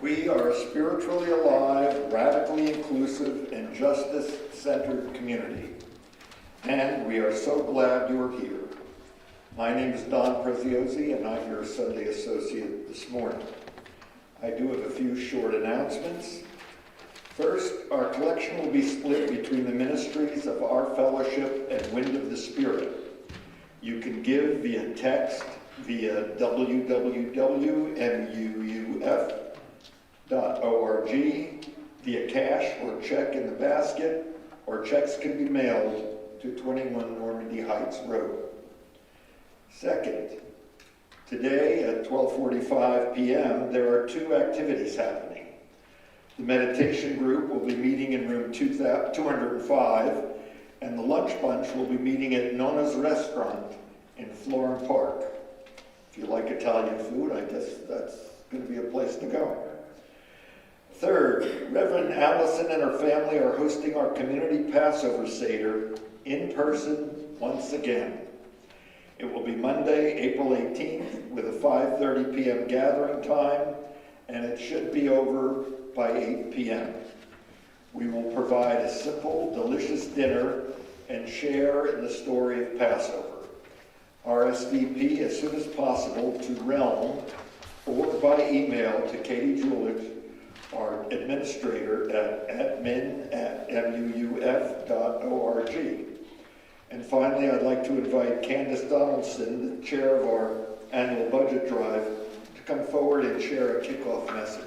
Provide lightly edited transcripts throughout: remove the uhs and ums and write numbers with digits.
We are a spiritually alive, radically inclusive, and justice-centered community. And we are so glad you are here. My name is Don Preziosi, and I'm your Sunday associate this morning. I do have a few short announcements. First, our collection will be split between the ministries of Our Fellowship and Wind of the Spirit. You can give via text via www.muf.org, via cash or check in the basket, or checks can be mailed to 21 Normandy Heights Road. Second, today at 12:45 p.m. there are two activities happening. The meditation group will be meeting in room 205, and the lunch bunch will be meeting at Nona's Restaurant in Florham Park. If you like Italian food, I guess that's going to be a place to go. Third, Reverend Alison and her family are hosting our community Passover Seder in person once again. It will be Monday, April 18th, with a 5:30 p.m. gathering time, and it should be over by 8 p.m. We will provide a simple, delicious dinner and share in the story of Passover. RSVP as soon as possible to Realm or by email to Katie Julich, our administrator at admin@muf.org. And finally, I'd like to invite Candice Donaldson, the chair of our annual budget drive, to come forward and share a kickoff message.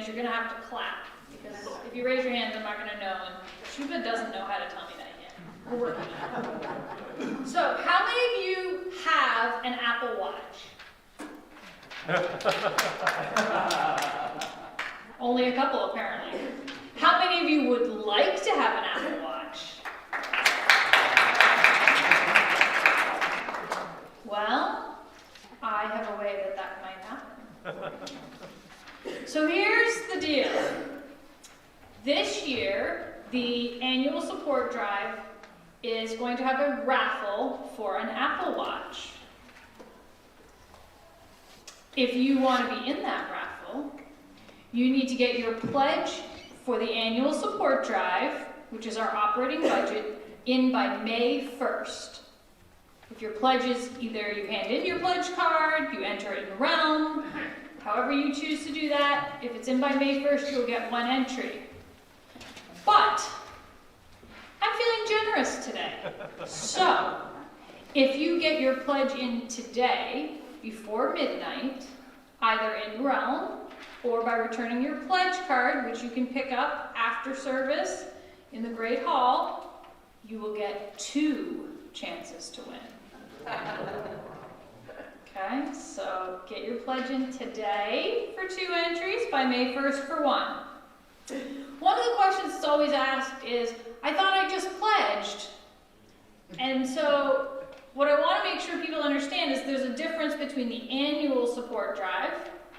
You're going to have to clap, because if you raise your hands, I'm not going to know, and Shuba doesn't know how to tell me that yet. We're working on it. So, how many of you have an Apple Watch? Only a couple, apparently. How many of you would like to have an Apple Watch? Well, I have a way that might happen. So here's the deal. This year, the annual support drive is going to have a raffle for an Apple Watch. If you want to be in that raffle, you need to get your pledge for the annual support drive, which is our operating budget, in by May 1st. If your pledge is either you hand in your pledge card, you enter it in Realm, however you choose to do that, if it's in by May 1st, you'll get one entry. But I'm feeling generous today. So, If you get your pledge in today, before midnight, either in Realm or by returning your pledge card, which you can pick up after service in the Great Hall, you will get 2 chances to win. Okay, so get your pledge in today for 2 entries, by May 1st for 1. One of the questions that's always asked is, I thought I just pledged. And so what I want to make sure people understand is there's a difference between the annual support drive,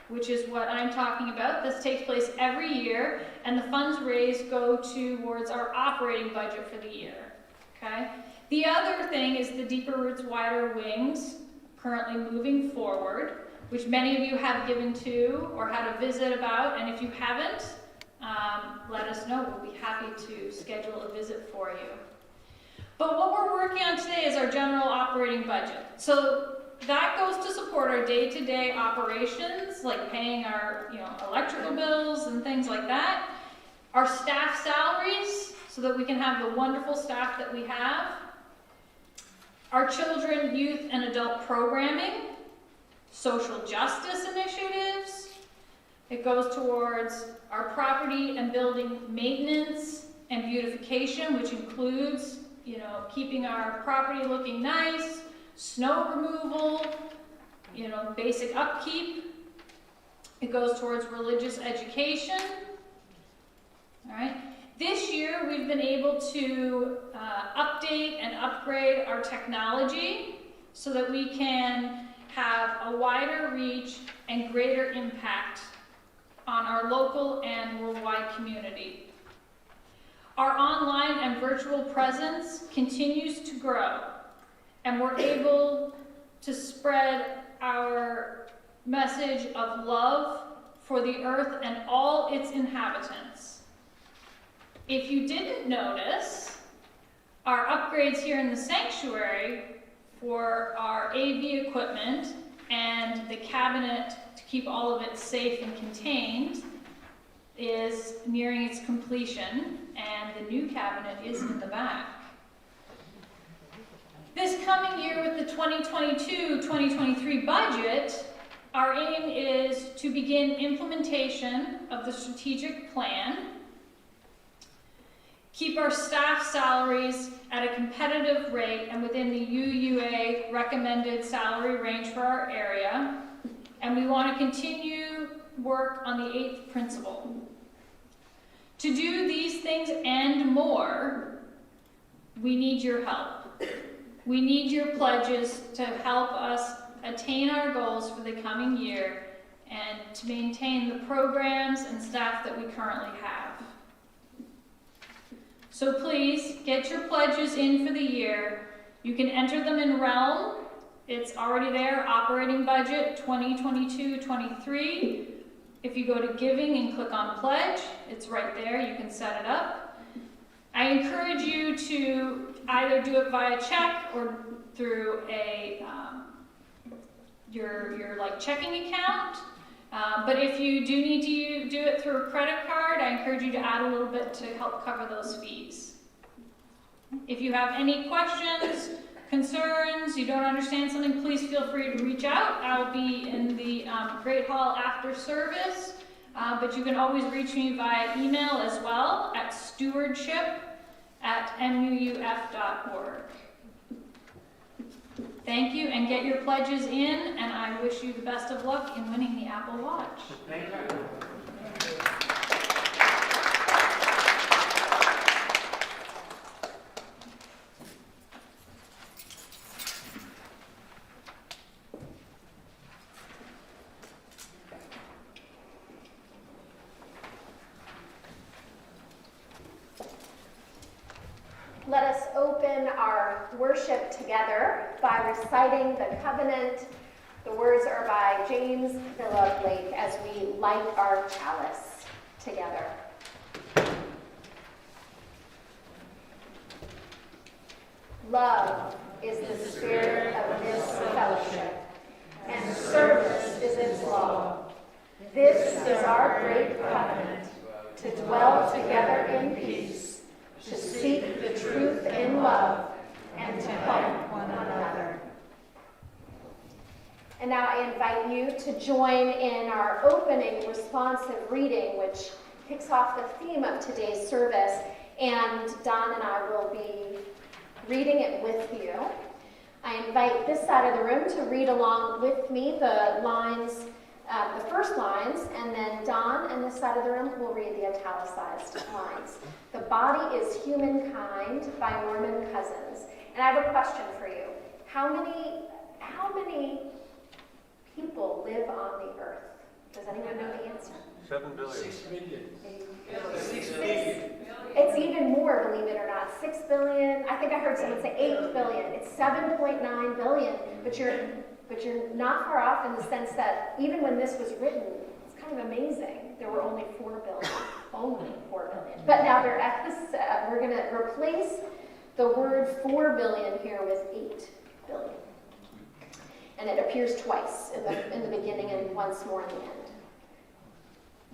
which is what I'm talking about. This takes place every year, and the funds raised go towards our operating budget for the year. Okay? The other thing is the Deeper Roots, Wider Wings, currently moving forward, which many of you have given to or had a visit about, and if you haven't, let us know. We'll be happy to schedule a visit for you. But what we're working on today is our general operating budget. So that goes to support our day-to-day operations, like paying our electrical bills and things like that. Our staff salaries, so that we can have the wonderful staff that we have. Our children, youth, and adult programming. Social justice initiatives. It goes towards our property and building maintenance and beautification, which includes keeping our property looking nice, snow removal, basic upkeep. It goes towards religious education. All right. This year, we've been able to update and upgrade our technology so that we can have a wider reach and greater impact on our local and worldwide community. Our online and virtual presence continues to grow, and we're able to spread our message of love for the earth and all its inhabitants. If you didn't notice, our upgrades here in the sanctuary for our AV equipment and the cabinet to keep all of it safe and contained is nearing its completion, and the new cabinet is in the back. This coming year with the 2022-2023 budget, our aim is to begin implementation of the strategic plan, keep our staff salaries at a competitive rate and within the UUA recommended salary range for our area, and we want to continue work on the 8th principle. To do these things and more, we need your help. We need your pledges to help us attain our goals for the coming year and to maintain the programs and staff that we currently have. So please, get your pledges in for the year. You can enter them in Realm. It's already there, operating budget 2022-23. If you go to giving and click on pledge, it's right there, you can set it up. I encourage you to either do it via check or through a your checking account. But if you do need to do it through a credit card, I encourage you to add a little bit to help cover those fees. If you have any questions, concerns, you don't understand something, please feel free to reach out. I'll be in the Great Hall after service, but you can always reach me via email as well at stewardship@muuf.org. Thank you, and get your pledges in, and I wish you the best of luck in winning the Apple Watch. Thank you. Let us open our worship together by reciting the covenant. The words are by James Philip Lake as we light our chalice together. Love is the spirit of this fellowship, and service is its law. This is our great covenant, to dwell together in peace, to seek the truth in love, and to help one another. now I invite you to join in our opening responsive reading, which kicks off the theme of today's service. And Don and I will be reading it with you. I invite this side of the room to read along with me the lines, the first lines, and then Don and this side of the room will read the italicized lines. The Body is Humankind by Norman Cousins. And I have a question for you. How many people live on the earth? Does anyone know the answer? 7 billion. 6 million. 6 million. It's even more, believe it or not. 6 billion. I think I heard someone say 8 billion. It's 7.9 billion. But you're not far off in the sense that even when this was written, it's kind of amazing. There were only 4 billion. Only 4 billion. But now we're going to replace the word 4 billion here with 8 billion. And it appears twice in the beginning and once more in the end.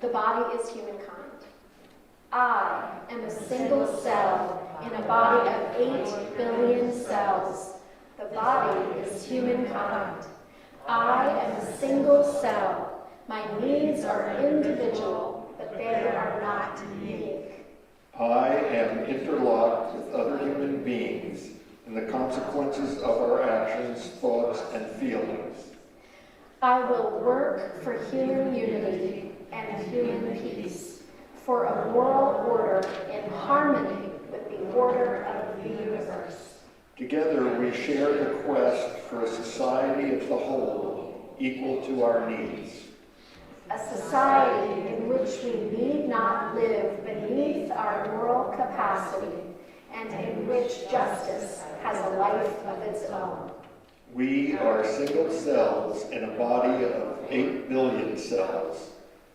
The body is humankind. I am a single cell in a body of 8 billion cells. The body is humankind. I am a single cell. My needs are individual, but they are not unique. I am interlocked with other human beings in the consequences of our actions, thoughts, and feelings. I will work for human unity and human peace, for a moral order in harmony with the order of the universe. Together we share the quest for a society of the whole, equal to our needs. A society in which we need not live beneath our moral capacity, and in which justice has a life of its own. We are single cells in a body of 8 billion cells.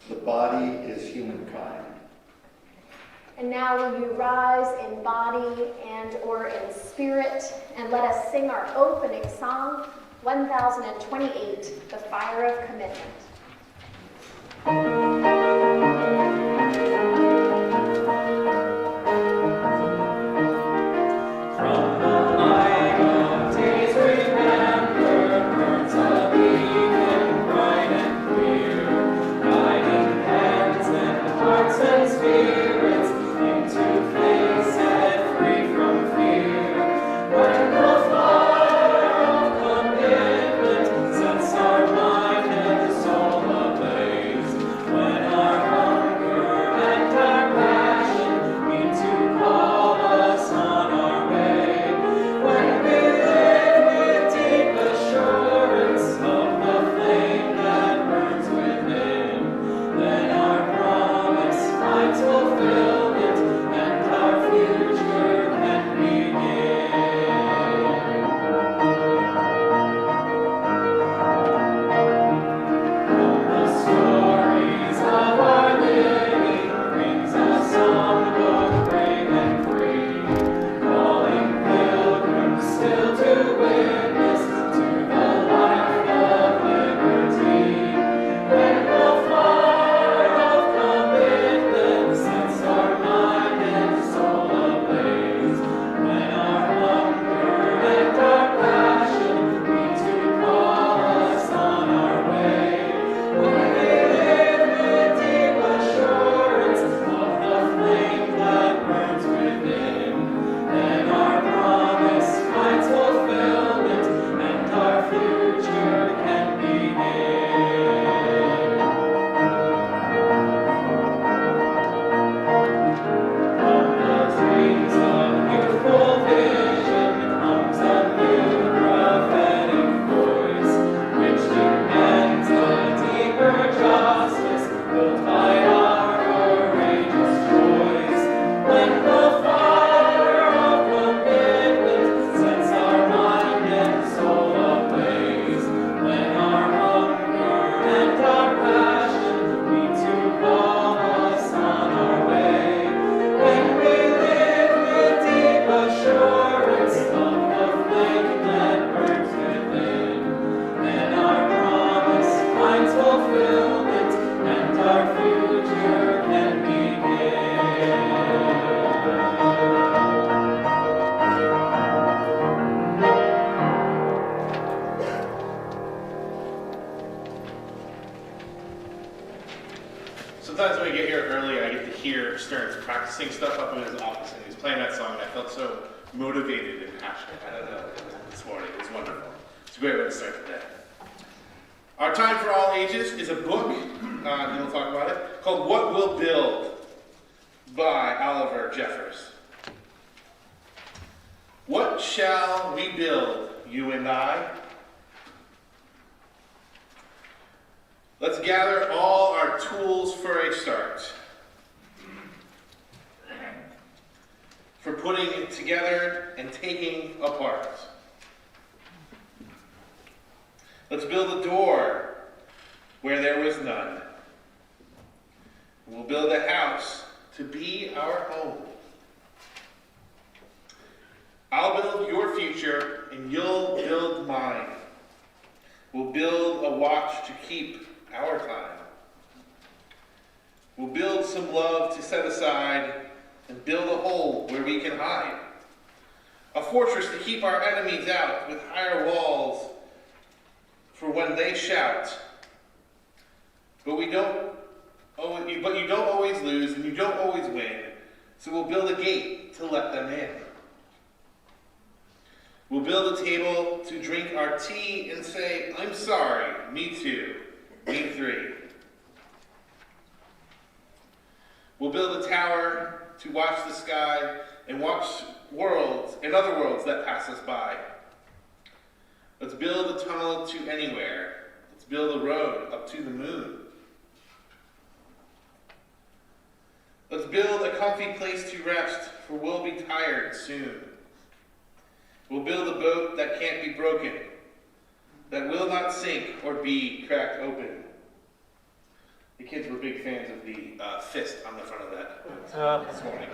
The body is humankind. And now will you rise in body and or in spirit, and let us sing our opening song, 1028, The Fire of Commitment. When practicing stuff up in his office, and he was playing that song, and I felt so motivated and passionate. I don't know, this morning. It was wonderful. It's a great way to start the day. Our Time for All Ages is a book, and we'll talk about it, called What We'll Build by Oliver Jeffers. What shall we build, you and I? Let's gather all our tools for a start. For putting it together and taking apart. Let's build a door where there was none. We'll build a house to be our home. I'll build your future and you'll build mine. We'll build a watch to keep our time. We'll build some love to set aside and build a hole where we can hide. A fortress to keep our enemies out with higher walls for when they shout. But you don't always lose and you don't always win. So we'll build a gate to let them in. We'll build a table to drink our tea and say, I'm sorry, me too, me three. We'll build a tower to watch the sky and watch worlds and other worlds that pass us by. Let's build a tunnel to anywhere. Let's build a road up to the moon. Let's build a comfy place to rest, for we'll be tired soon. We'll build a boat that can't be broken, that will not sink or be cracked open. The kids were big fans of the fist on the front of that this morning.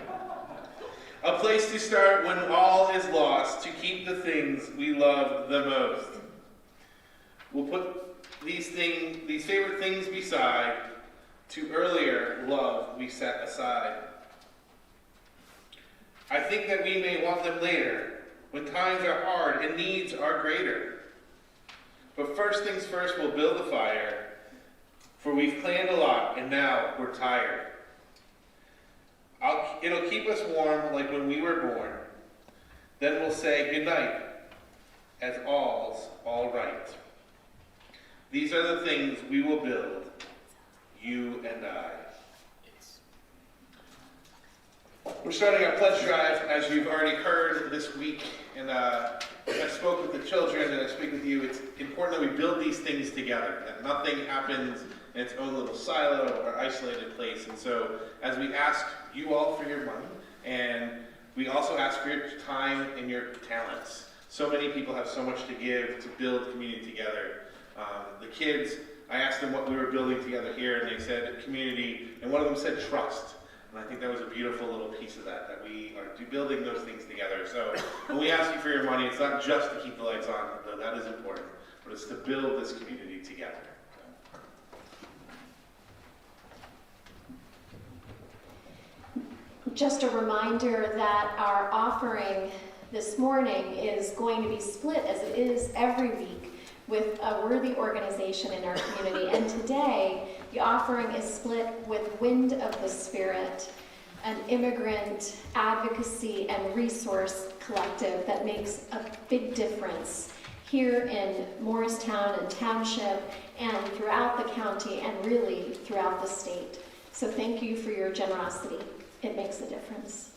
A place to start when all is lost, to keep the things we love the most. We'll put these favorite things beside, to earlier love we set aside. I think that we may want them later, when times are hard and needs are greater. But first things first, we'll build a fire, for we've planned a lot and now we're tired. It'll keep us warm like when we were born. Then we'll say goodnight, as all's all right. These are the things we will build, you and I. We're starting our pledge drive, as you've already heard this week, and I spoke with the children and I speak with you. It's important that we build these things together, that nothing happens in its own little silo or isolated place. And so, as we ask you all for your money, and we also ask for your time and your talents. So many people have so much to give to build community together. The kids, I asked them what we were building together here, and they said community, and one of them said trust. And I think that was a beautiful little piece of that we are building those things together. So when we ask you for your money, it's not just to keep the lights on, though that is important, but it's to build this community together. Just a reminder that our offering this morning is going to be split, as it is every week, with a worthy organization in our community. And today, the offering is split with Wind of the Spirit, an immigrant advocacy and resource collective that makes a big difference here in Morristown and Township and throughout the county and really throughout the state. So thank you for your generosity. It makes a difference.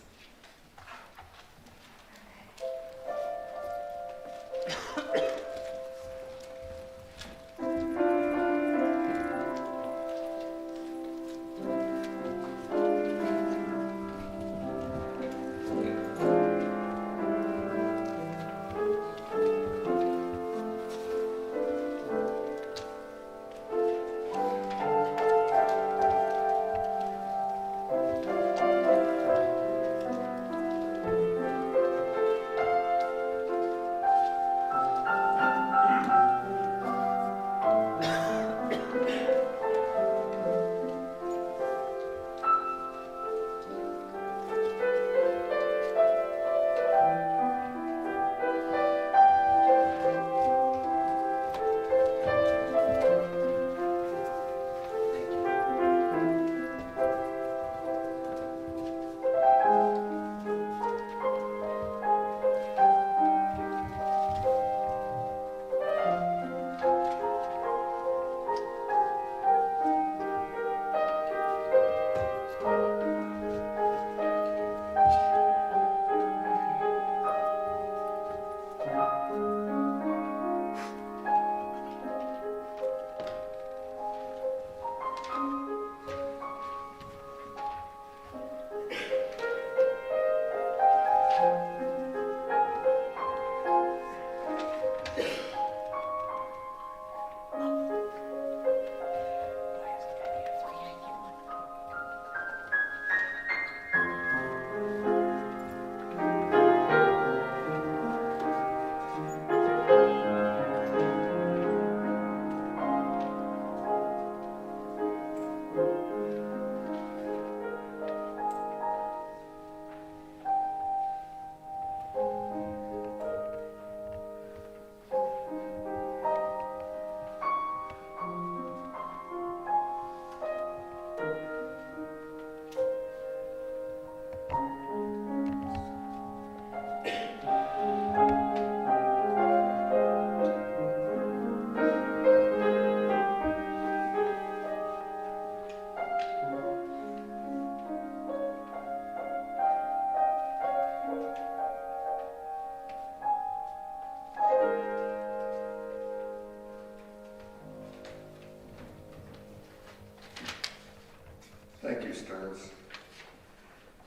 terms.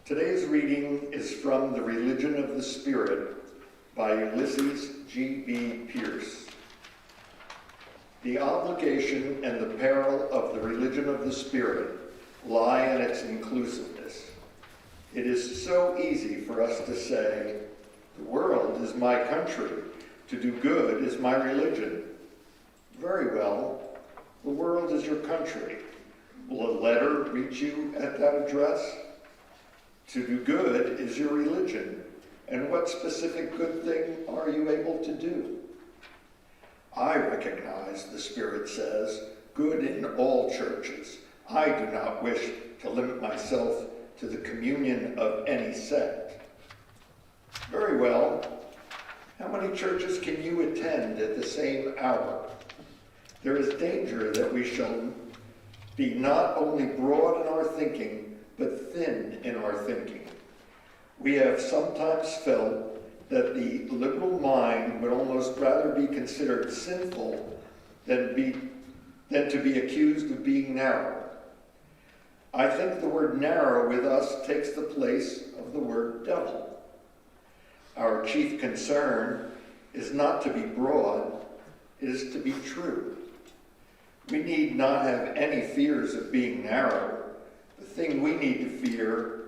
Today's reading is from The Religion of the Spirit by Ulysses G.B. Pierce. The obligation and the peril of the religion of the Spirit lie in its inclusiveness. It is so easy for us to say, the world is my country, to do good is my religion. Very well, the world is your country. Will a letter reach you at that address? To do good is your religion, and what specific good thing are you able to do? I recognize, the Spirit says, good in all churches. I do not wish to limit myself to the communion of any sect. Very well. How many churches can you attend at the same hour? There is danger that we shall be not only broad in our thinking, but thin in our thinking. We have sometimes felt that the liberal mind would almost rather be considered sinful than to be accused of being narrow. I think the word narrow with us takes the place of the word devil. Our chief concern is not to be broad, it is to be true. We need not have any fears of being narrow. The thing we need to fear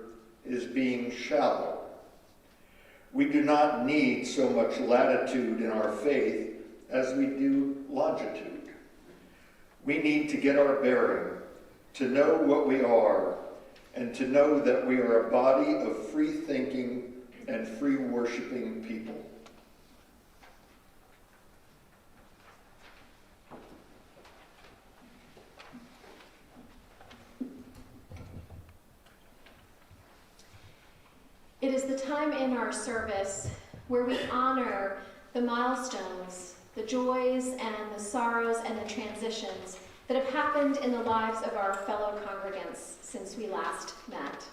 is being shallow. We do not need so much latitude in our faith as we do longitude. We need to get our bearing, to know what we are, and to know that we are a body of free-thinking and free-worshiping people. It is the time in our service where we honor the milestones, the joys and the sorrows and the transitions that have happened in the lives of our fellow congregants since we last met.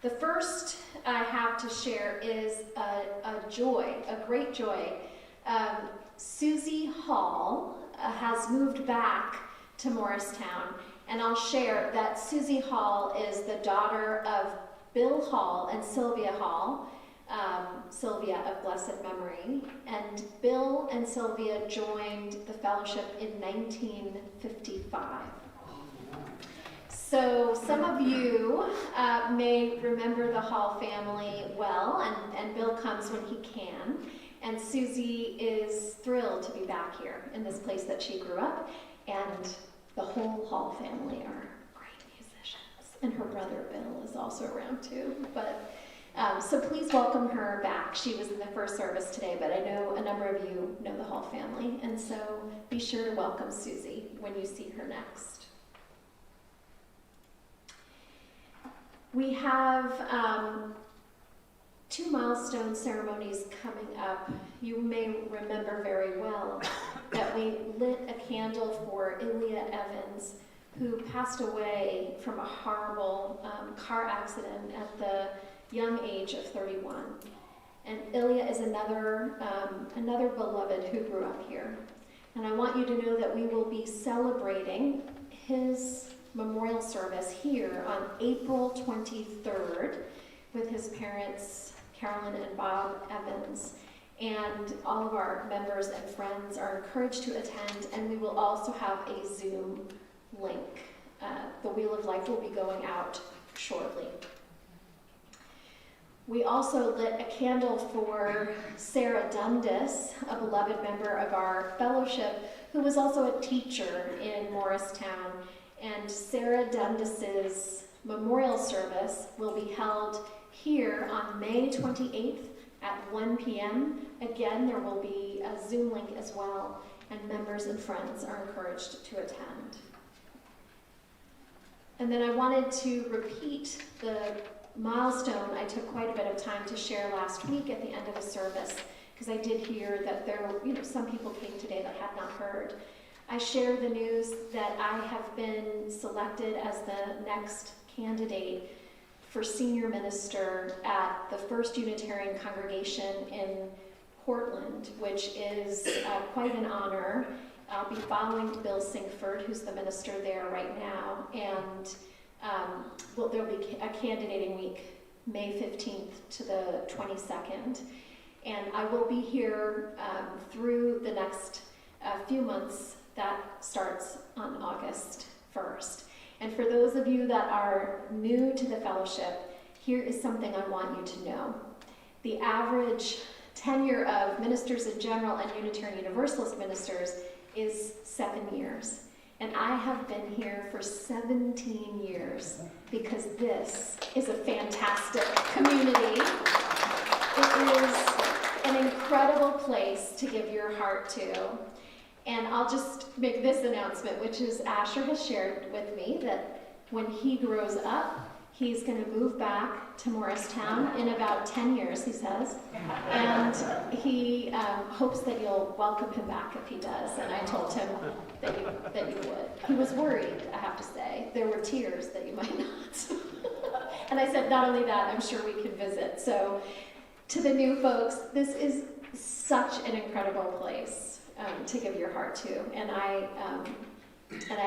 The first I have to share is a joy, a great joy. Susie Hall has moved back to Morristown, and I'll share that Susie Hall is the daughter of Bill Hall and Sylvia Hall, Sylvia of blessed memory, and Bill and Sylvia joined the fellowship in 1955. So some of you may remember the Hall family well, and Bill comes when he can, and Susie is thrilled to be back here in this place that she grew up, and the whole Hall family are and her brother Bill is also around too. But so please welcome her back. She was in the first service today, but I know a number of you know the Hall family, and so be sure to welcome Susie when you see her next. We have 2 milestone ceremonies coming up. You may remember very well that we lit a candle for Ilya Evans, who passed away from a horrible car accident at the young age of 31. And Ilya is another beloved who grew up here. And I want you to know that we will be celebrating his memorial service here on April 23rd with his parents, Carolyn and Bob Evans. And all of our members and friends are encouraged to attend, and we will also have a Zoom link. The Wheel of Life will be going out shortly. We also lit a candle for Sarah Dundas, a beloved member of our fellowship, who was also a teacher in Morristown. And Sarah Dundas's memorial service will be held here on May 28th at 1 p.m. Again, there will be a Zoom link as well, and members and friends are encouraged to attend. And then I wanted to repeat the milestone I took quite a bit of time to share last week at the end of the service, because I did hear that there were, some people came today that had not heard. I shared the news that I have been selected as the next candidate for senior minister at the First Unitarian congregation in Portland, which is quite an honor. I'll be following Bill Singford, who's the minister there right now, and well, there'll be a candidating week, May 15th to the 22nd. And I will be here through the next few months. That starts on August 1st. And for those of you that are new to the fellowship, here is something I want you to know. The average tenure of ministers in general and Unitarian Universalist ministers is 7 years. And I have been here for 17 years because this is a fantastic community. It is an incredible place to give your heart to. And I'll just make this announcement, which is Asher has shared with me that when he grows up, he's going to move back to Morristown in about 10 years, he says. And he hopes that you'll welcome him back if he does. And I told him that you would. He was worried, I have to say. There were tears that you might not. And I said, not only that, I'm sure we can visit. So to the new folks, this is such an incredible place to give your heart to. And I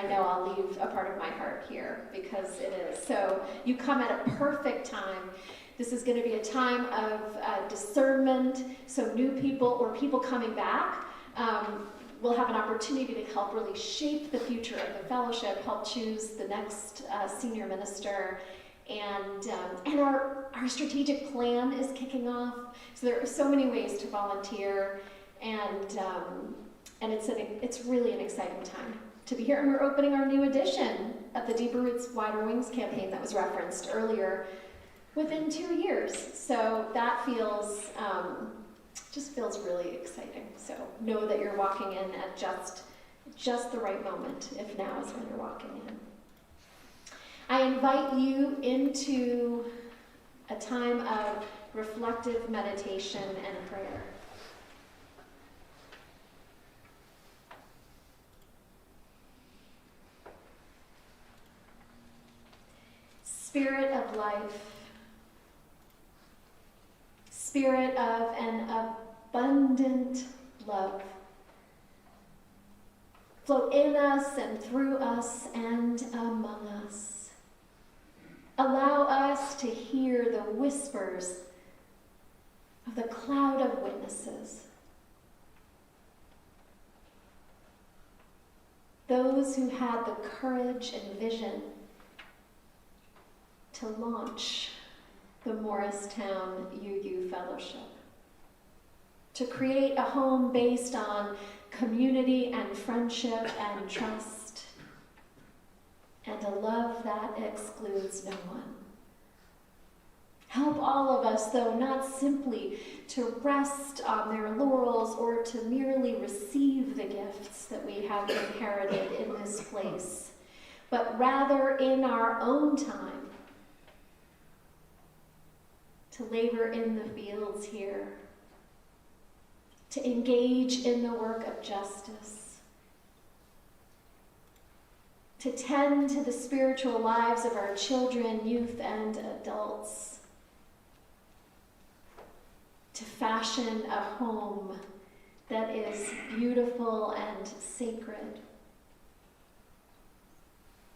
know I'll leave a part of my heart here because it is. So you come at a perfect time. This is going to be a time of discernment. So new people or people coming back will have an opportunity to help really shape the future of the fellowship, help choose the next senior minister. And our strategic plan is kicking off. So there are so many ways to volunteer. And it's really an exciting time to be here. And we're opening our new edition of the Deeper Roots, Wider Wings campaign that was referenced earlier within 2 years. So that feels, just feels really exciting. So know that you're walking in at just the right moment, if now is when you're walking in. I invite you into a time of reflective meditation and prayer. Spirit of life, Spirit of an abundant love, flow in us and through us and among us. Allow us to hear the whispers of the cloud of witnesses, those who had the courage and vision to launch the Morristown UU Fellowship, to create a home based on community and friendship and trust, and a love that excludes no one. Help all of us, though, not simply to rest on their laurels or to merely receive the gifts that we have inherited in this place, but rather in our own time, to labor in the fields here, to engage in the work of justice, to tend to the spiritual lives of our children, youth, and adults, to fashion a home that is beautiful and sacred,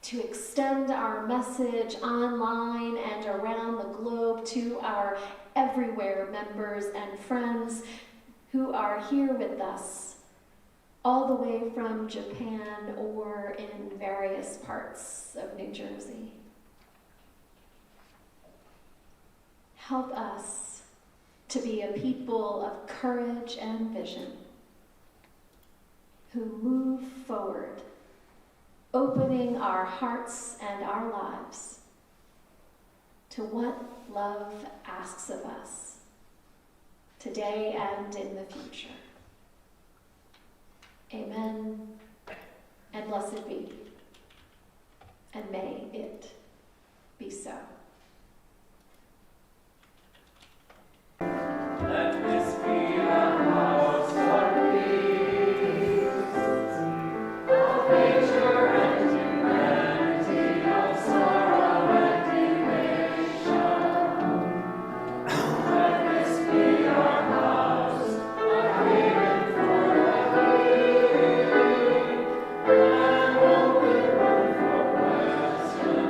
to extend our message online and around the globe to our everywhere members and friends who are here with us, all the way from Japan or in various parts of New Jersey. Help us to be a people of courage and vision who move forward, opening our hearts and our lives to what love asks of us today and in the future. Amen, and blessed be, and may it be so. Let this be a house of peace, of nature and humanity, of sorrow and elation. Let this be our house, a haven for the healing, an open room for question,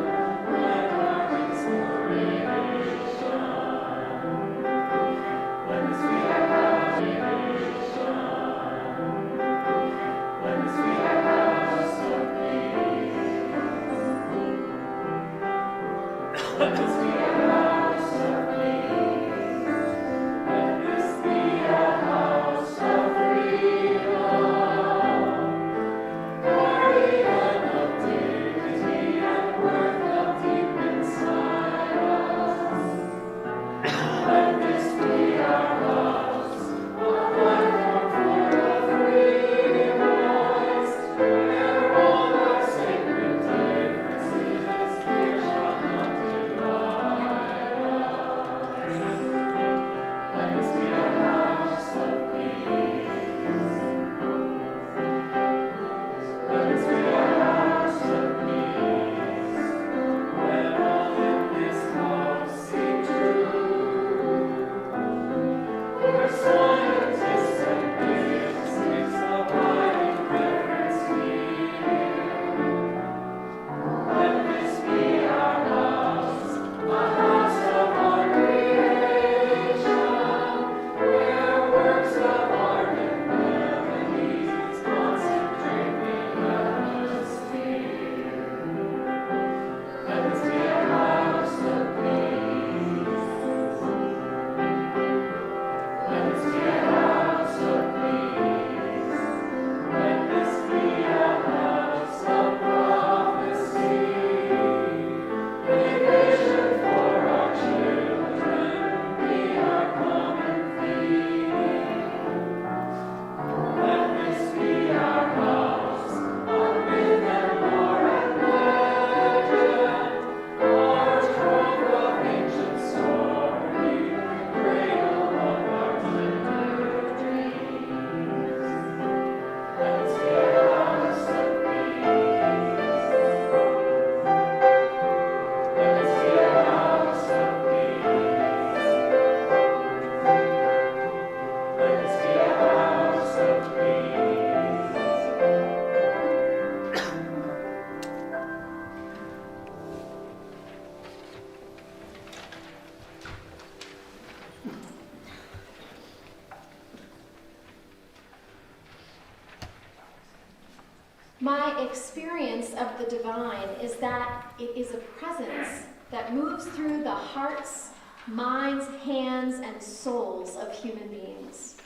My experience of the divine is that it is a presence that moves through the hearts, minds, hands, and souls of human beings.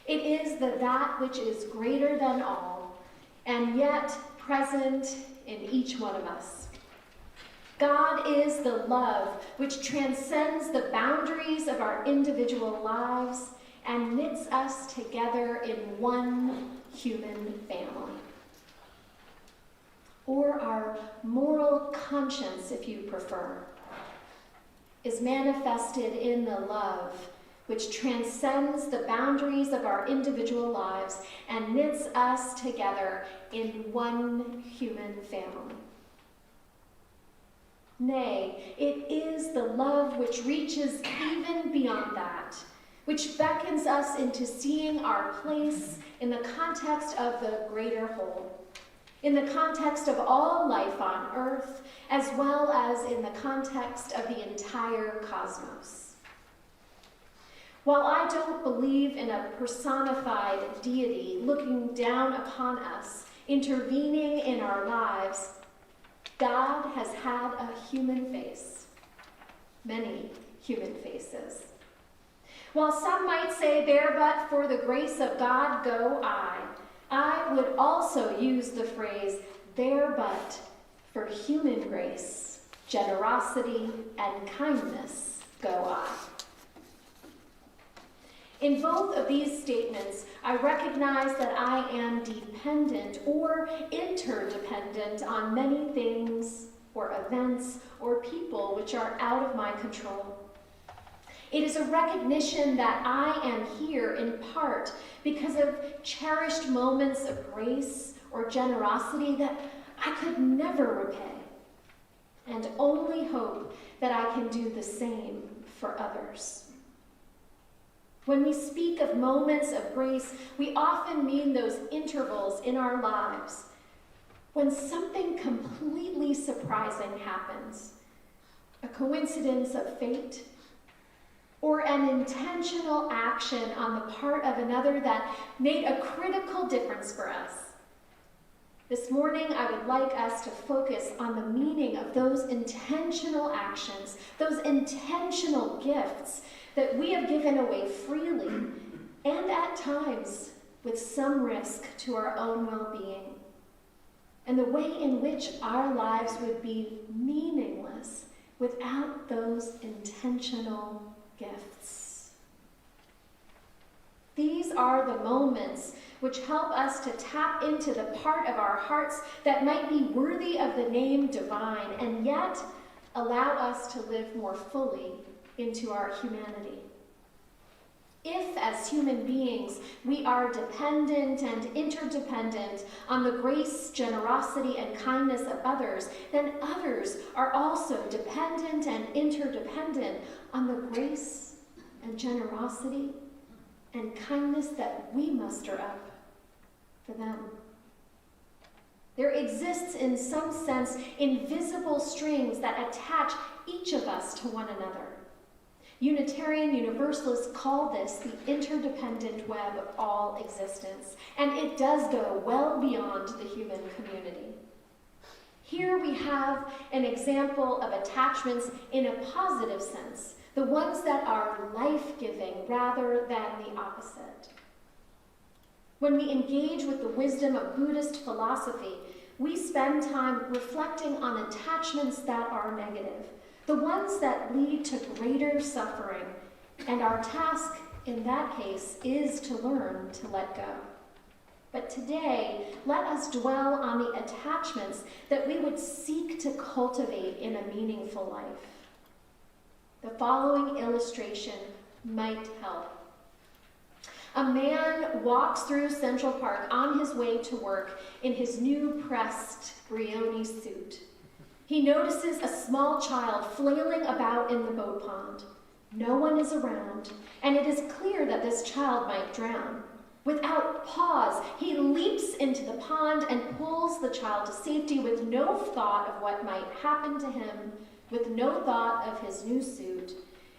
It is that which is greater than all, and yet present in each one of us. God is the love which transcends the boundaries of our individual lives and knits us together in one human family. Or our moral conscience, if you prefer, is manifested in the love which transcends the boundaries of our individual lives and knits us together in one human family. Nay, it is the love which reaches even beyond that, which beckons us into seeing our place in the context of the greater whole, in the context of all life on earth, as well as in the context of the entire cosmos. While I don't believe in a personified deity looking down upon us, intervening in our lives, God has had a human face, many human faces. While some might say, "There but for the grace of God go I would also use the phrase, "there but for human grace, generosity, and kindness go I." In both of these statements, I recognize that I am dependent or interdependent on many things or events or people which are out of my control. It is a recognition that I am here in part because of cherished moments of grace or generosity that I could never repay, and only hope that I can do the same for others. When we speak of moments of grace, we often mean those intervals in our lives when something completely surprising happens, a coincidence of fate, or an intentional action on the part of another that made a critical difference for us. This morning, I would like us to focus on the meaning of those intentional actions, those intentional gifts that we have given away freely, and at times with some risk to our own well-being, and the way in which our lives would be meaningless without those intentional gifts. These are the moments which help us to tap into the part of our hearts that might be worthy of the name divine, and yet allow us to live more fully into our humanity. If, as human beings, we are dependent and interdependent on the grace, generosity, and kindness of others, then others are also dependent and interdependent on the grace and generosity and kindness that we muster up for them. There exists, in some sense, invisible strings that attach each of us to one another. Unitarian Universalists call this the interdependent web of all existence, and it does go well beyond the human community. Here we have an example of attachments in a positive sense, the ones that are life-giving rather than the opposite. When we engage with the wisdom of Buddhist philosophy, we spend time reflecting on attachments that are negative, the ones that lead to greater suffering, and our task in that case is to learn to let go. But today, let us dwell on the attachments that we would seek to cultivate in a meaningful life. The following illustration might help. A man walks through Central Park on his way to work in his new pressed Brioni suit. He notices a small child flailing about in the boat pond. No one is around, and it is clear that this child might drown. Without pause, he leaps into the pond and pulls the child to safety with no thought of what might happen to him, with no thought of his new suit,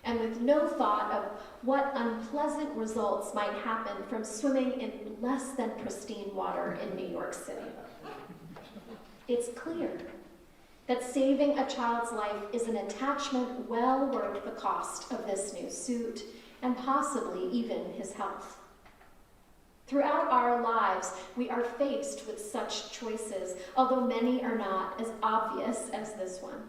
and with no thought of what unpleasant results might happen from swimming in less than pristine water in New York City. It's clear that saving a child's life is an attachment well worth the cost of this new suit, and possibly even his health. Throughout our lives, we are faced with such choices, although many are not as obvious as this one.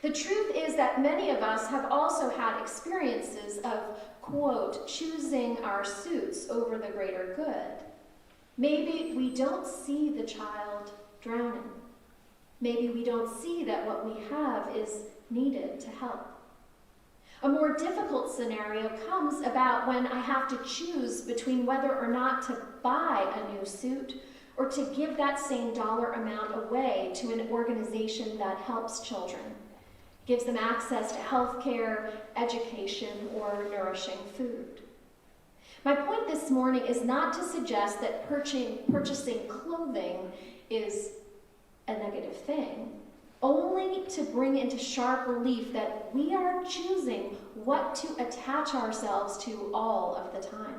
The truth is that many of us have also had experiences of, quote, choosing our suits over the greater good. Maybe we don't see the child drowning. Maybe we don't see that what we have is needed to help. A more difficult scenario comes about when I have to choose between whether or not to buy a new suit or to give that same dollar amount away to an organization that helps children, gives them access to health care, education, or nourishing food. My point this morning is not to suggest that purchasing clothing is a negative thing, only to bring into sharp relief that we are choosing what to attach ourselves to all of the time.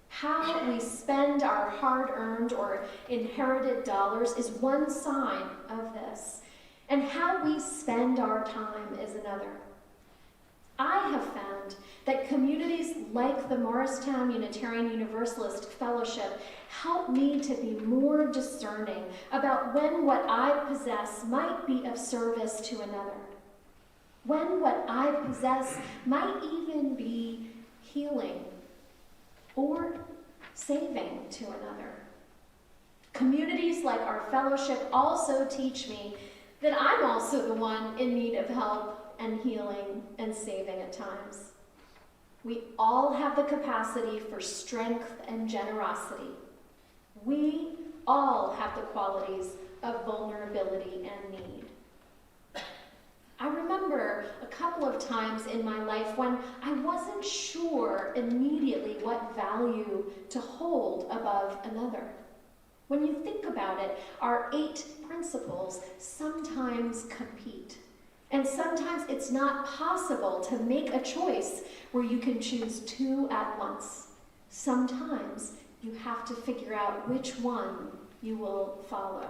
How we spend our hard-earned or inherited dollars is one sign of this, and how we spend our time is another. I have found that communities like the Morristown Unitarian Universalist Fellowship help me to be more discerning about when what I possess might be of service to another, when what I possess might even be healing or saving to another. Communities like our fellowship also teach me that I'm also the one in need of help and healing and saving at times. We all have the capacity for strength and generosity. We all have the qualities of vulnerability and need. I remember a couple of times in my life when I wasn't sure immediately what value to hold above another. When you think about it, our 8 principles sometimes compete. And sometimes it's not possible to make a choice where you can choose 2 at once. Sometimes you have to figure out which one you will follow.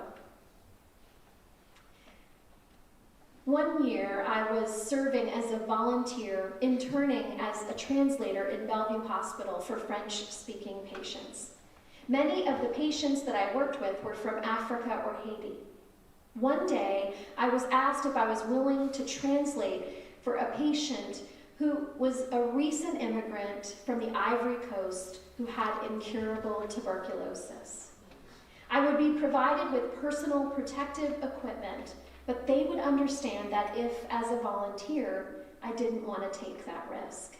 One year, I was serving as a volunteer, interning as a translator in Bellevue Hospital for French-speaking patients. Many of the patients that I worked with were from Africa or Haiti. One day, I was asked if I was willing to translate for a patient who was a recent immigrant from the Ivory Coast who had incurable tuberculosis. I would be provided with personal protective equipment, but they would understand that if, as a volunteer, I didn't want to take that risk.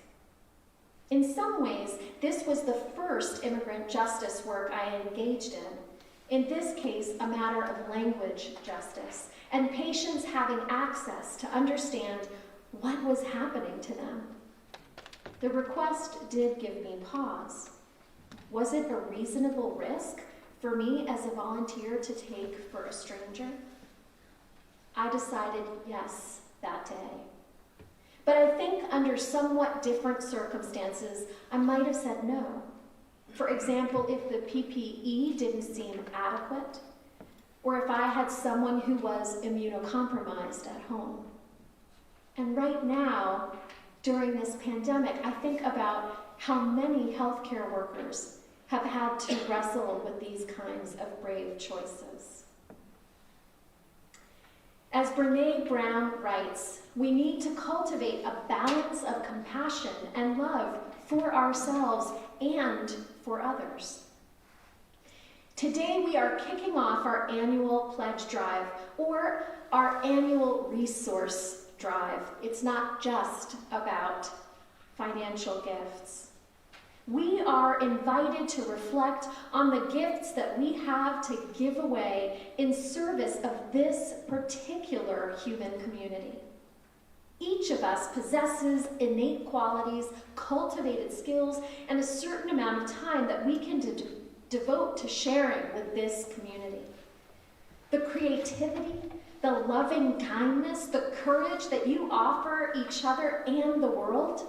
In some ways, this was the first immigrant justice work I engaged in this case, a matter of language justice, and patients having access to understand what was happening to them. The request did give me pause. Was it a reasonable risk for me as a volunteer to take for a stranger? I decided yes that day. But I think under somewhat different circumstances, I might have said no. For example, if the PPE didn't seem adequate, or if I had someone who was immunocompromised at home. And right now, during this pandemic, I think about how many healthcare workers have had to wrestle with these kinds of brave choices. As Brene Brown writes, we need to cultivate a balance of compassion and love for ourselves and for others. Today we are kicking off our annual pledge drive, or our annual resource drive. It's not just about financial gifts. We are invited to reflect on the gifts that we have to give away in service of this particular human community. Each of us possesses innate qualities, cultivated skills, and a certain amount of time that we can devote to sharing with this community. The creativity, the loving kindness, the courage that you offer each other and the world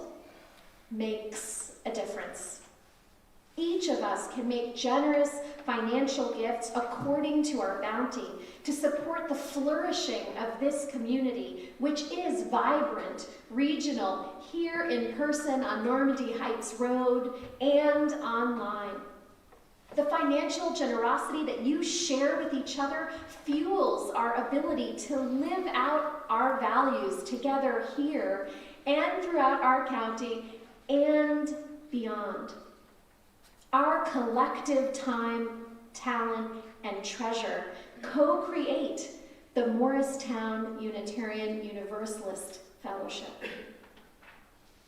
makes a difference. Each of us can make generous financial gifts according to our bounty to support the flourishing of this community, which is vibrant, regional, here in person on Normandy Heights Road and online. The financial generosity that you share with each other fuels our ability to live out our values together here and throughout our county and beyond. Our collective time, talent, and treasure co-create the Morristown Unitarian Universalist Fellowship.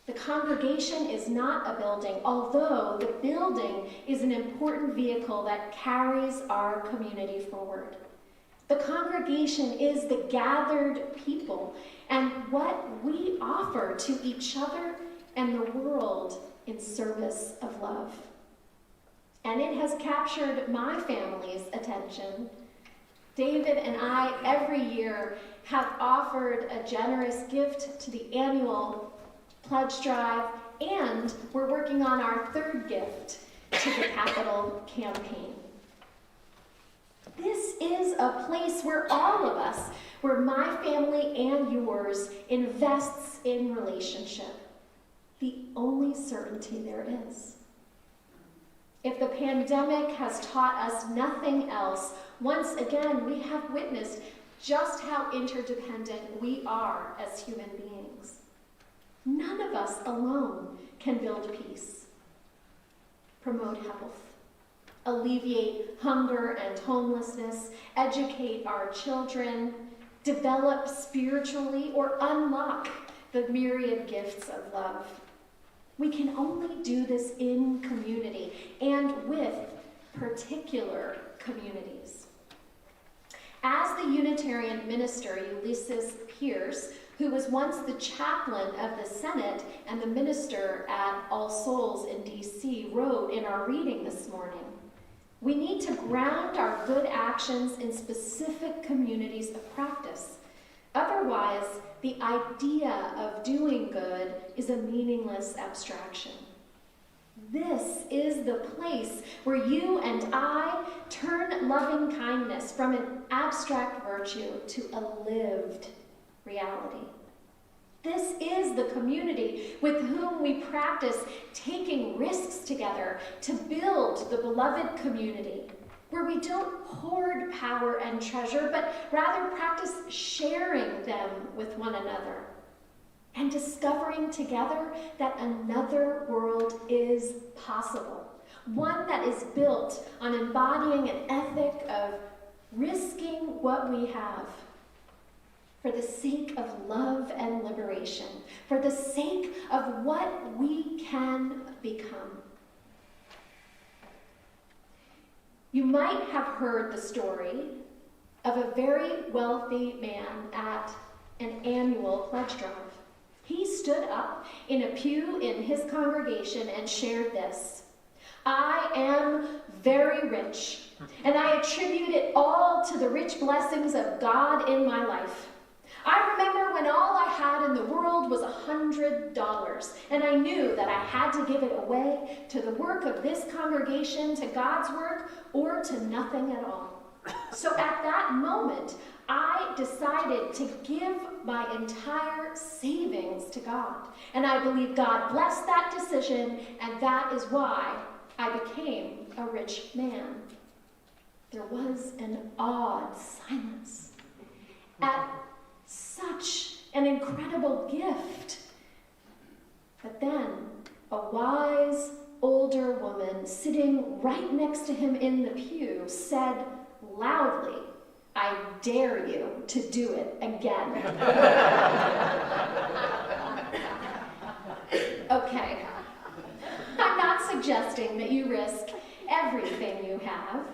The congregation is not a building, although the building is an important vehicle that carries our community forward. The congregation is the gathered people and what we offer to each other and the world in service of love. And it has captured my family's attention. David and I, every year, have offered a generous gift to the annual pledge drive, and we're working on our third gift to the capital campaign. This is a place where all of us, where my family and yours, invests in relationship. The only certainty there is. If the pandemic has taught us nothing else, once again we have witnessed just how interdependent we are as human beings. None of us alone can build peace, promote health, alleviate hunger and homelessness, educate our children, develop spiritually, or unlock the myriad gifts of love. We can only do this in community and with particular communities. As the Unitarian minister Ulysses Pierce, who was once the chaplain of the Senate and the minister at All Souls in D.C., wrote in our reading this morning, we need to ground our good actions in specific communities of practice. Otherwise, the idea of doing good is a meaningless abstraction. This is the place where you and I turn loving kindness from an abstract virtue to a lived reality. This is the community with whom we practice taking risks together to build the beloved community, where we don't hoard power and treasure, but rather practice sharing them with one another and discovering together that another world is possible, one that is built on embodying an ethic of risking what we have for the sake of love and liberation, for the sake of what we can become. You might have heard the story of a very wealthy man at an annual pledge drive. He stood up in a pew in his congregation and shared this: "I am very rich, and I attribute it all to the rich blessings of God in my life. I remember when all I had in the world was $100, and I knew that I had to give it away to the work of this congregation, to God's work, or to nothing at all. So at that moment, I decided to give my entire savings to God. And I believe God blessed that decision, and that is why I became a rich man." There was an awed silence at such an incredible gift. But then a wise older woman sitting right next to him in the pew said loudly, "I dare you to do it again." Okay, I'm not suggesting that you risk everything you have.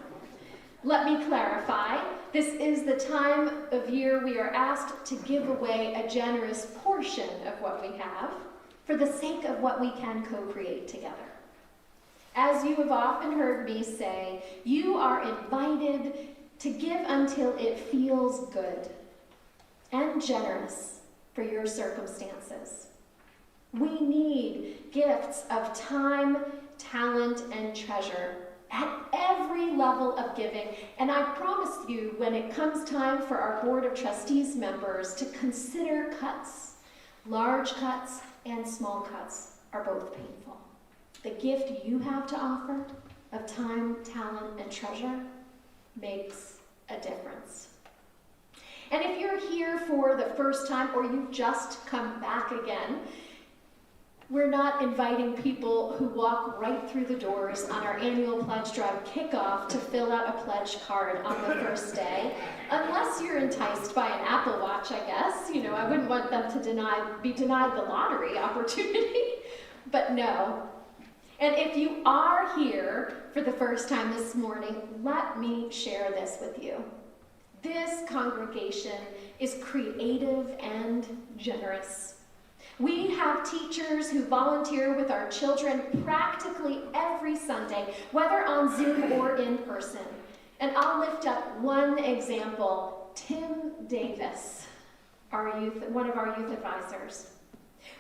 Let me clarify. This is the time of year we are asked to give away a generous portion of what we have for the sake of what we can co-create together. As you have often heard me say, you are invited to give until it feels good and generous for your circumstances. We need gifts of time, talent, and treasure at every level of giving. And I promise you, when it comes time for our Board of Trustees members to consider cuts, large cuts and small cuts are both painful. The gift you have to offer of time, talent, and treasure makes a difference. And if you're here for the first time or you've just come back again, we're not inviting people who walk right through the doors on our annual pledge drive kickoff to fill out a pledge card on the first day, unless you're enticed by an Apple Watch, I guess. You know, I wouldn't want them to be denied the lottery opportunity, but no. And if you are here for the first time this morning, let me share this with you. This congregation is creative and generous. We have teachers who volunteer with our children practically every Sunday, whether on Zoom or in person. And I'll lift up one example: Tim Davis, one of our youth advisors.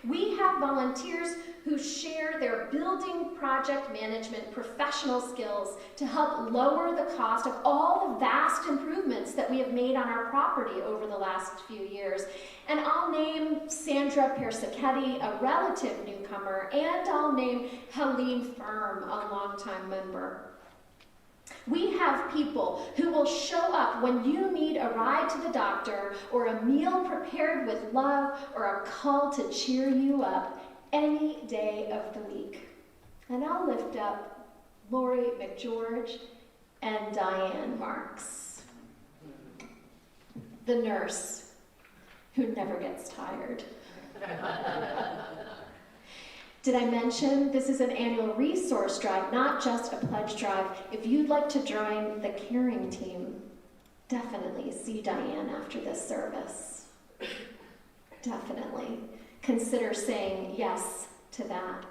We have volunteers who share their building project management professional skills to help lower the cost of all the vast improvements that we have made on our property over the last few years. And I'll name Sandra Persichetti, a relative newcomer, and I'll name Helene Firm, a longtime member. We have people who will show up when you need a ride to the doctor or a meal prepared with love or a call to cheer you up any day of the week. And I'll lift up Lori McGeorge and Diane Marks, the nurse who never gets tired. Did I mention this is an annual resource drive, not just a pledge drive? If you'd like to join the caring team, definitely see Diane after this service. Definitely consider saying yes to that.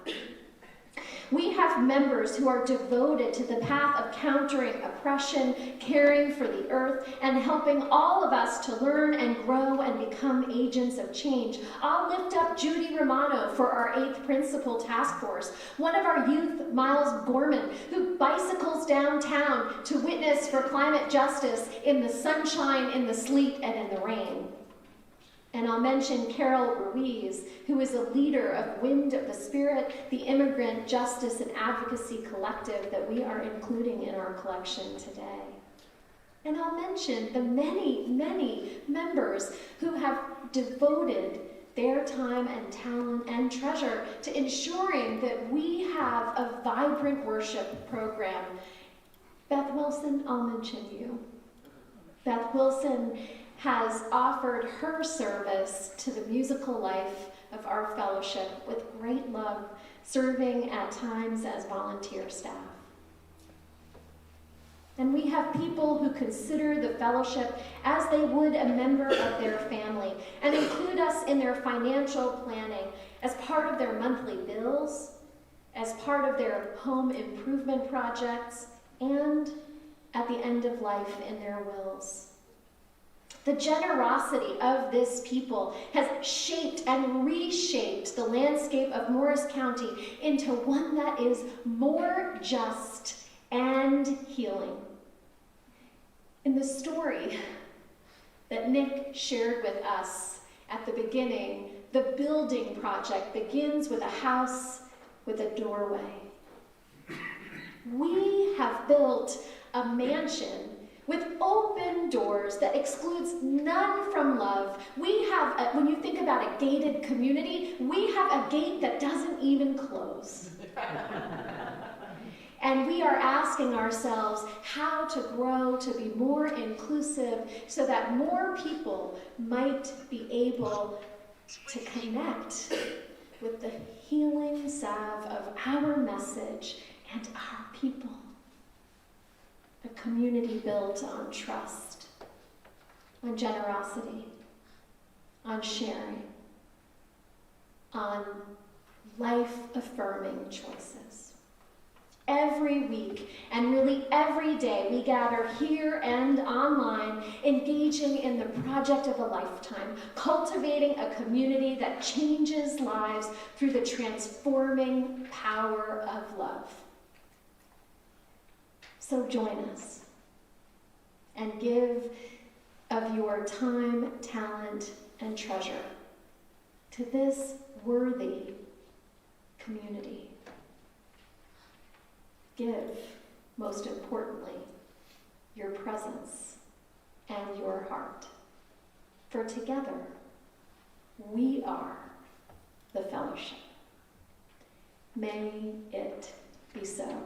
We have members who are devoted to the path of countering oppression, caring for the earth, and helping all of us to learn and grow and become agents of change. I'll lift up Judy Romano for our 8th Principal Task Force, one of our youth, Miles Gorman, who bicycles downtown to witness for climate justice in the sunshine, in the sleet, and in the rain. And I'll mention Carol Ruiz, who is a leader of Wind of the Spirit, the immigrant justice and advocacy collective that we are including in our collection today. And I'll mention the many, many members who have devoted their time and talent and treasure to ensuring that we have a vibrant worship program. Beth Wilson, I'll mention you. Beth Wilson has offered her service to the musical life of our fellowship with great love, serving at times as volunteer staff. And we have people who consider the fellowship as they would a member of their family and include us in their financial planning as part of their monthly bills, as part of their home improvement projects, and at the end of life in their wills. The generosity of this people has shaped and reshaped the landscape of Morris County into one that is more just and healing. In the story that Nick shared with us at the beginning, the building project begins with a house with a doorway. We have built a mansion with open doors that excludes none from love. We have, when you think about a gated community, we have a gate that doesn't even close. And we are asking ourselves how to grow to be more inclusive so that more people might be able to connect with the healing salve of our message and our people. A community built on trust, on generosity, on sharing, on life-affirming choices. Every week, and really every day, we gather here and online, engaging in the project of a lifetime, cultivating a community that changes lives through the transforming power of love. So join us and give of your time, talent, and treasure to this worthy community. Give, most importantly, your presence and your heart. For together, we are the fellowship. May it be so.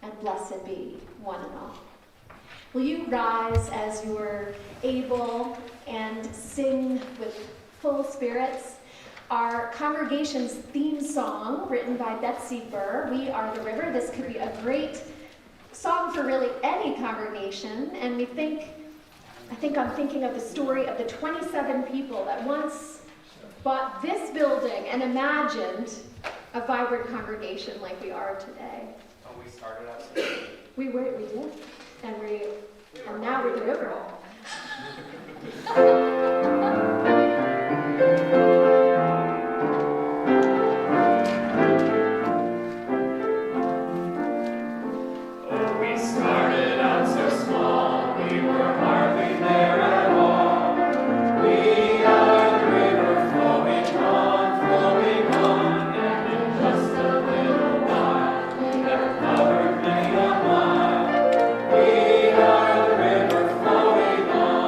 And blessed be one and all. Will you rise as you are able and sing with full spirits our congregation's theme song, written by Betsy Burr, We Are the River. This could be a great song for really any congregation. And I think I'm thinking of the story of the 27 people that once bought this building and imagined a vibrant congregation like we are today. We started out today. We did. And now we're the river. Oh, we started out so small, we were hardly there at all. We are the river flowing on, and in just a little while, we have covered many a mile. We are the river flowing on.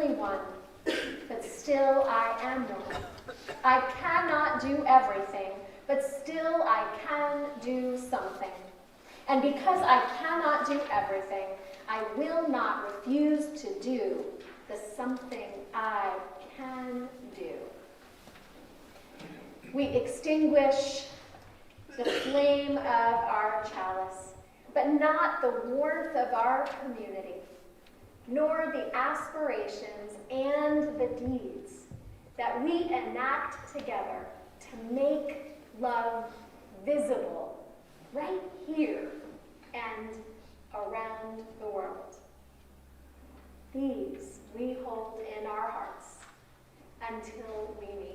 only one, but still I am one. I cannot do everything, but still I can do something. And because I cannot do everything, I will not refuse to do the something I can do. We extinguish the flame of our chalice, but not the warmth of our community, nor the aspirations and the deeds that we enact together to make love visible right here and around the world. These we hold in our hearts until we meet